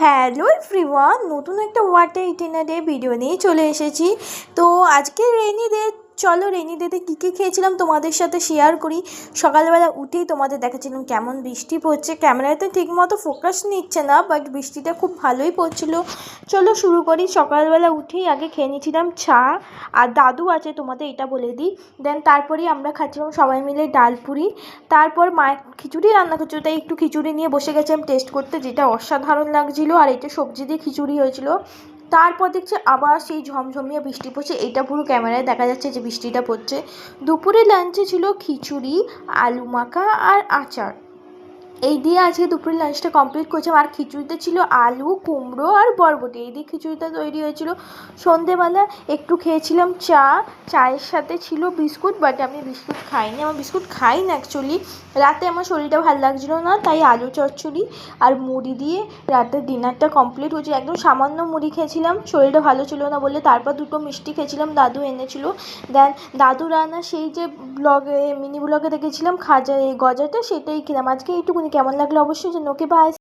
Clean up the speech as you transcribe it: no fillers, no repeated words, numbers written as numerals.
Hello everyone, নতুন একটা water itinerary video নিয়ে চলে এসেছি। তো আজকে রেনি ডে, চলো রেনি ডেতে কী কী খেয়েছিলাম তোমাদের সাথে শেয়ার করি। সকালবেলা উঠেই তোমাদের দেখাচ্ছিলাম কেমন বৃষ্টি পড়ছে। ক্যামেরায় তো ঠিকমতো ফোকাস নিচ্ছে না, বাট বৃষ্টিটা খুব ভালোই পড়ছিল। চলো শুরু করি। সকালবেলা উঠেই আগে খেয়ে নিয়েছিলাম চা, আর দাদু আছে তোমাদের এটা বলে দিই। দেন তারপরেই আমরা খাচ্ছিলাম সবাই মিলে ডালপুরি। তারপর মায়ের খিচুড়ি রান্না করছিল, তাই একটু খিচুড়ি নিয়ে বসে গেছিলাম টেস্ট করতে, যেটা অসাধারণ লাগছিল। আর এটা সবজি দিয়ে খিচুড়ি হয়েছিল। তারপর দেখছি আবার সেই ঝমঝমিয়ে বৃষ্টি পড়ছে, এটা পুরো ক্যামেরায় দেখা যাচ্ছে যে বৃষ্টিটা পড়ছে। দুপুরে লাঞ্চে ছিল খিচুড়ি, আলু মাখা আর আচার। এই দিয়ে আজকে দুপুরের লাঞ্চটা কমপ্লিট করেছিলাম। আর খিচুড়িতে ছিল আলু, কুমড়ো আর বরবটি, এই দিয়ে খিচুড়িটা তৈরি হয়েছিল। সন্ধেবেলা একটু খেয়েছিলাম চা, চায়ের সাথে ছিল বিস্কুট, বাট আমি বিস্কুট খাইনি, আমার বিস্কুট খাই না অ্যাকচুয়ালি। রাতে আমার শরীরটা ভালো লাগছিল না, তাই আলু চচ্চড়ি আর মুড়ি দিয়ে রাতের ডিনারটা কমপ্লিট হয়েছিল। একদম সামান্য মুড়ি খেয়েছিলাম, শরীরটা ভালো ছিল না বলে। তারপর দুটো মিষ্টি খেয়েছিলাম, দাদু এনেছিল। দেন দাদু রান্না সেই যে ব্লগে, মিনি ব্লগে দেখেছিলাম খাজা, এই গজাটা, সেটাই খেলাম আজকে। এইটুকুনি। কেমন লাগলো অবশ্যই জানো। Okay bye.